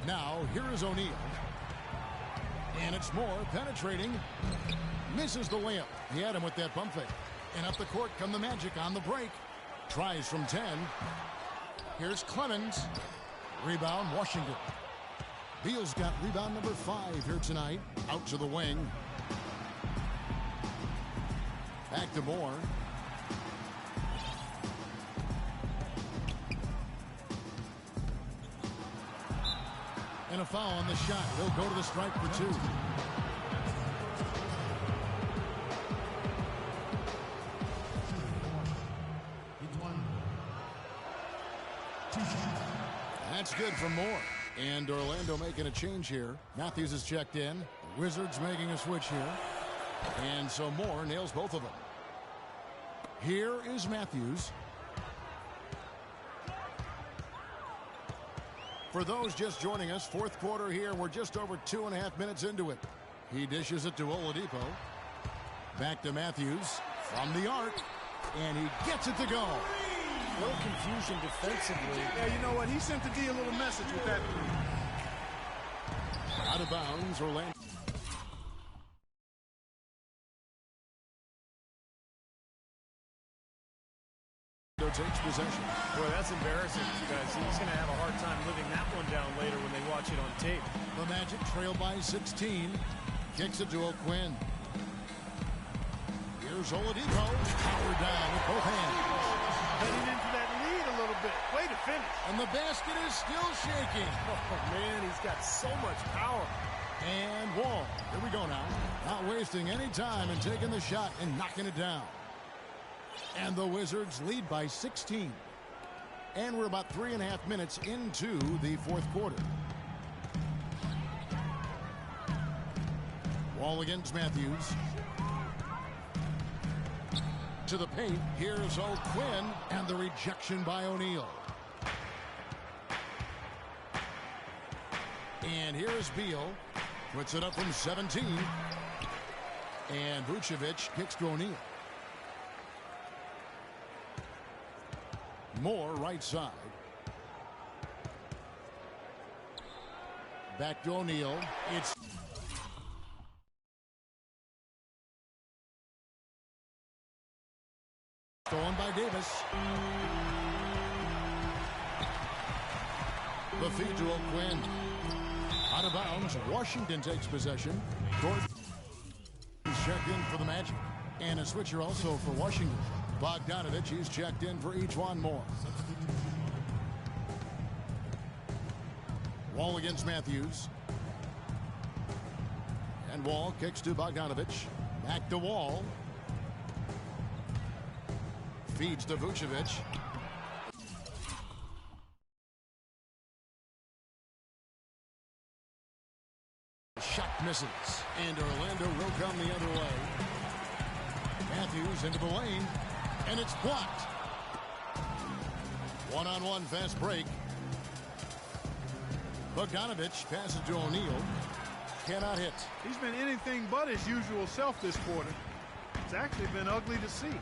Now, here is O'Neal. And it's Moore penetrating. Misses the layup. He had him with that pump fake. And up the court come the Magic on the break. Tries from 10. Here's Clemens. Rebound, Washington. Beal's got rebound number 5 here tonight. Out to the wing. Back to Moore. And a foul on the shot. He'll go to the strike for 2. That's good from Moore. And Orlando making a change here. Matthews is checked in. The Wizards making a switch here. And so Moore nails both of them. Here is Matthews. For those just joining us, fourth quarter here. We're just over 2.5 minutes into it. He dishes it to Oladipo. Back to Matthews from the arc. And he gets it to go. A little confusion defensively. Yeah, you know what? He sent the D a little message with that. Out of bounds, Orlando. Takes possession. Boy, that's embarrassing, guys. He's going to have a hard time living that one down later when they watch it on tape. The Magic trail by 16. Kicks it to O'Quinn. Here's Oladipo. Powered down with both hands. Heading into that lead a little bit. Way to finish. And the basket is still shaking. Oh, man, he's got so much power. And Wall. Here we go now. Not wasting any time and taking the shot and knocking it down. And the Wizards lead by 16. And we're about 3.5 minutes into the fourth quarter. Wall against Matthews. To the paint. Here's O'Quinn. And the rejection by O'Neal. And here's Beal. Puts it up from 17. And Vucevic kicks to O'Neal. Moore right side. Back to O'Neal. It's stolen by Davis. The feed to O'Quinn. Out of bounds. Washington takes possession. Gordon checked in for the Magic. And a switcher also for Washington. Bogdanovich, he's checked in for Ejuan Moore. Wall against Matthews. And Wall kicks to Bogdanovich. Back to Wall. Feeds to Vucevic. Shot misses. And Orlando will come the other way. Matthews into the lane. And it's blocked. One-on-one fast break. Bogdanovich passes to O'Neal. Cannot hit. He's been anything but his usual self this quarter. It's actually been ugly to see.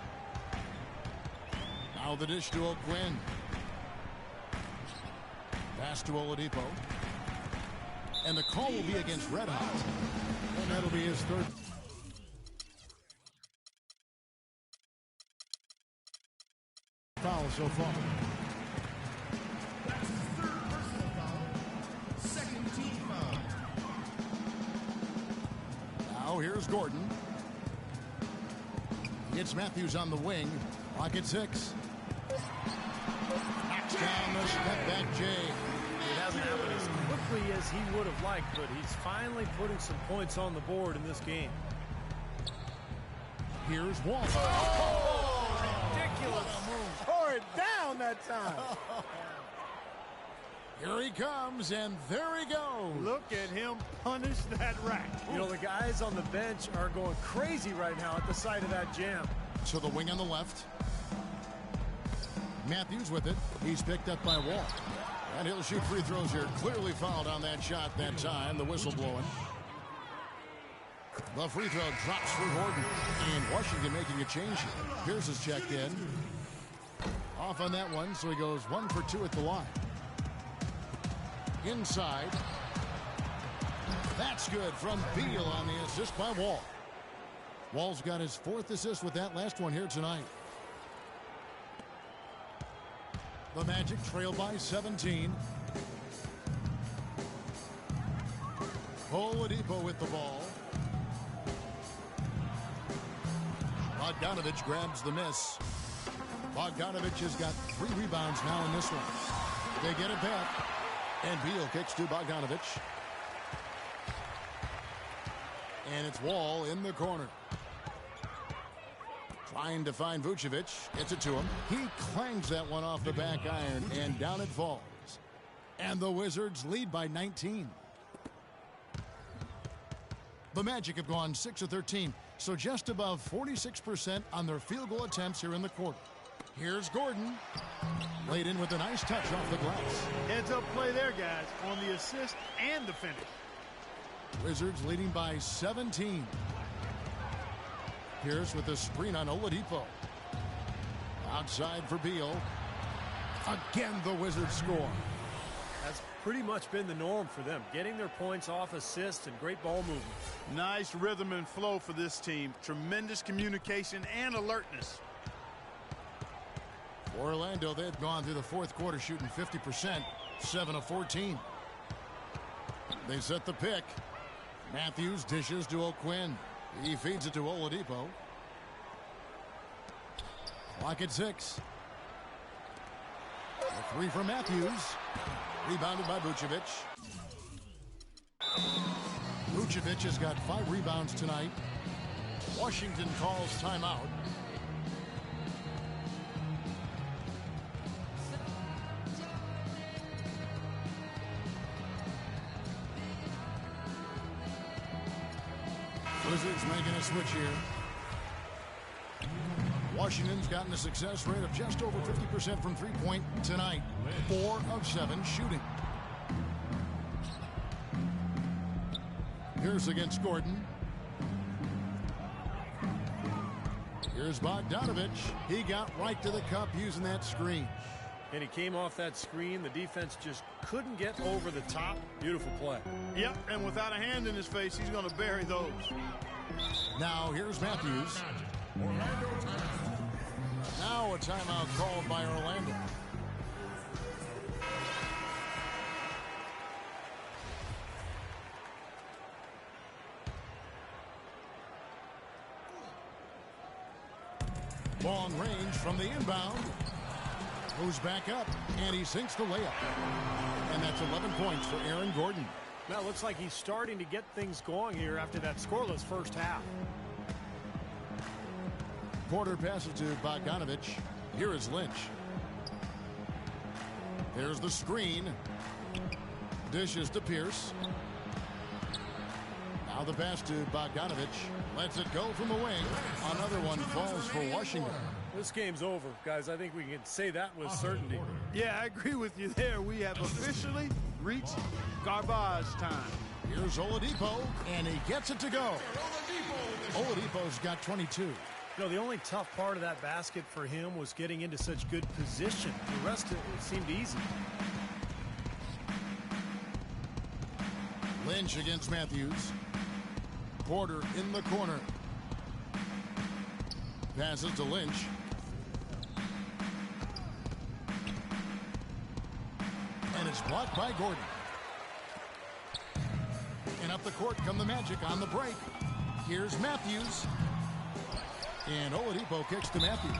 Now the dish to O'Quinn. Pass to Oladipo. And the call will be against Red Hot. And that'll be his third. Foul so far. That's his third personal foul. Second team foul. Now here's Gordon. Gets Matthews on the wing. Rocket 6. Knocks down the step back J. It hasn't happened as quickly as he would have liked, but he's finally putting some points on the board in this game. Here's Wall. Ridiculous. Tore it down that time. Here he comes, and there he goes. Look at him punish that rack. You know, the guys on the bench are going crazy right now at the sight of that jam. To the wing on the left. Matthews with it. He's picked up by Wall. And he'll shoot free throws here. Clearly fouled on that shot that time. The whistle blowing. The free throw drops for Gordon. And Washington making a change here. Pierce is checked in. Off on that one, so he goes 1 for 2 at the line. Inside. That's good from Beal on the assist by Wall. Wall's got his 4th assist with that last one here tonight. The Magic trail by 17. Oladipo with the ball. Bogdanovich grabs the miss. Bogdanovich has got 3 rebounds now in this one. They get it back. And Beal kicks to Bogdanovich. And it's Wall in the corner. Trying to find Vucevic. Gets it to him. He clangs that one off the back iron, and down it falls. And the Wizards lead by 19. The Magic have gone 6 of 13, so just above 46% on their field goal attempts here in the quarter. Here's Gordon. Laid in with a nice touch off the glass. Heads up play there, guys, on the assist and the finish. Wizards leading by 17. Pierce with a screen on Oladipo. Outside for Beal. Again, the Wizards score. That's pretty much been the norm for them, getting their points off assists and great ball movement. Nice rhythm and flow for this team. Tremendous communication and alertness. For Orlando, they've gone through the fourth quarter shooting 50%, 7 of 14. They set the pick. Matthews dishes to O'Quinn. He feeds it to Oladipo. Clock at 6. A 3 for Matthews. Rebounded by Vucevic. Vucevic has got 5 rebounds tonight. Washington calls timeout. Wizards making a switch here. Washington's gotten a success rate of just over 50% from three-point tonight. 4 of 7 shooting. Here's against Gordon. Here's Bogdanovich. He got right to the cup using that screen. And he came off that screen. The defense just couldn't get over the top. Beautiful play. Yep, and without a hand in his face, he's going to bury those. Now here's Matthews. Now a timeout called by Orlando. Long range from the inbound. Moves back up, and he sinks the layup. And that's 11 points for Aaron Gordon. Now it looks like he's starting to get things going here after that scoreless first half. Porter passes to Bogdanovich. Here is Lynch. There's the screen. Dishes to Pierce. Now the pass to Bogdanovich. Lets it go from the wing. Another one falls for Washington. This game's over, guys. I think we can say that with certainty. Yeah, I agree with you there. We have officially reached garbage time. Here's Oladipo, and he gets it to go. Oladipo's got 22. You know, the only tough part of that basket for him was getting into such good position. The rest of it seemed easy. Lynch against Matthews. Porter in the corner. Passes to Lynch. And it's blocked by Gordon. And up the court come the Magic on the break. Here's Matthews. And Oladipo kicks to Matthews.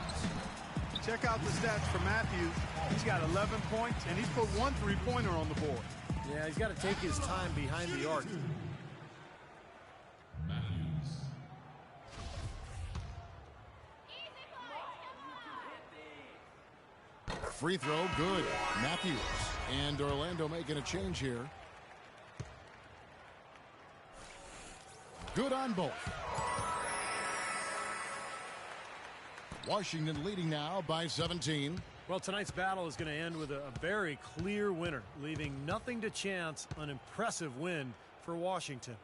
Check out the stats for Matthews. He's got 11 points, and he's put 1 3-pointer on the board. Yeah, he's got to take his time behind the arc. Free throw, good. Matthews. And Orlando making a change here. Good on both. Washington leading now by 17. Well, tonight's battle is going to end with a very clear winner, leaving nothing to chance. An impressive win for Washington.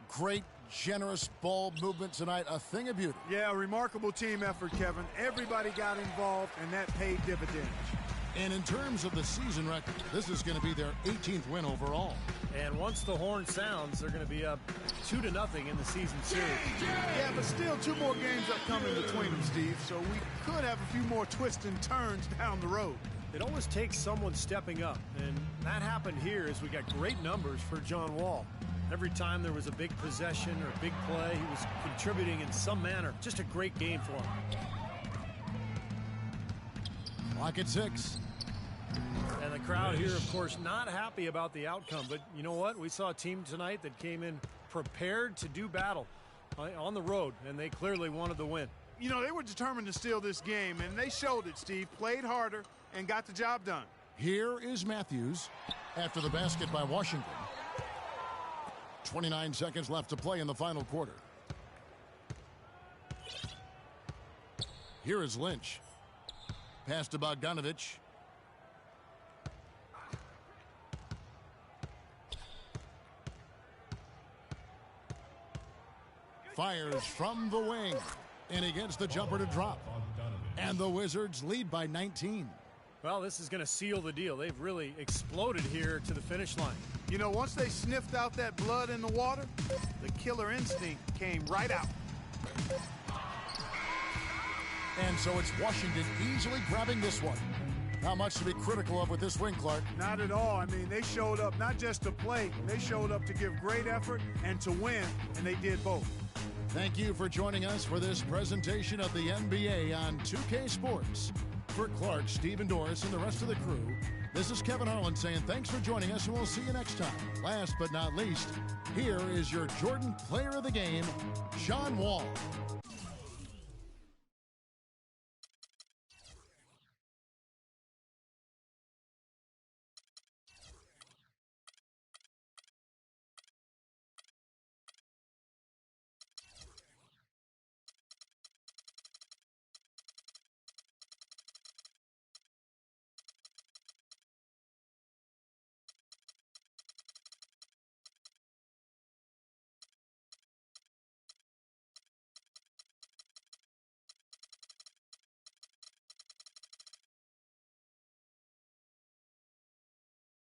Great, generous ball movement tonight. A thing of beauty. Yeah, a remarkable team effort, Kevin. Everybody got involved, and that paid dividends. And in terms of the season record, this is going to be their 18th win overall. And once the horn sounds, they're going to be up 2-0 in the season series. Yeah, but still 2 more games upcoming between them, Steve, so we could have a few more twists and turns down the road. It always takes someone stepping up, and that happened here as we got great numbers for John Wall. Every time there was a big possession or big play, he was contributing in some manner. Just a great game for him. Clock at 6. And the crowd here, of course, not happy about the outcome. But you know what? We saw a team tonight that came in prepared to do battle on the road, and they clearly wanted the win. You know, they were determined to steal this game, and they showed it, Steve. Played harder and got the job done. Here is Matthews after the basket by Washington. 29 seconds left to play in the final quarter. Here is Lynch. Pass to Bogdanovich. Fires from the wing. And he gets the jumper to drop. And the Wizards lead by 19. Well, this is going to seal the deal. They've really exploded here to the finish line. You know, once they sniffed out that blood in the water, the killer instinct came right out. And so it's Washington easily grabbing this one. Not much to be critical of with this win, Clark. Not at all. I mean, they showed up not just to play, they showed up to give great effort and to win, and they did both. Thank you for joining us for this presentation of the NBA on 2K Sports. For Clark, Steve, and Doris, and the rest of the crew, this is Kevin Harlan saying thanks for joining us, and we'll see you next time. Last but not least, here is your Jordan Player of the Game, John Wall.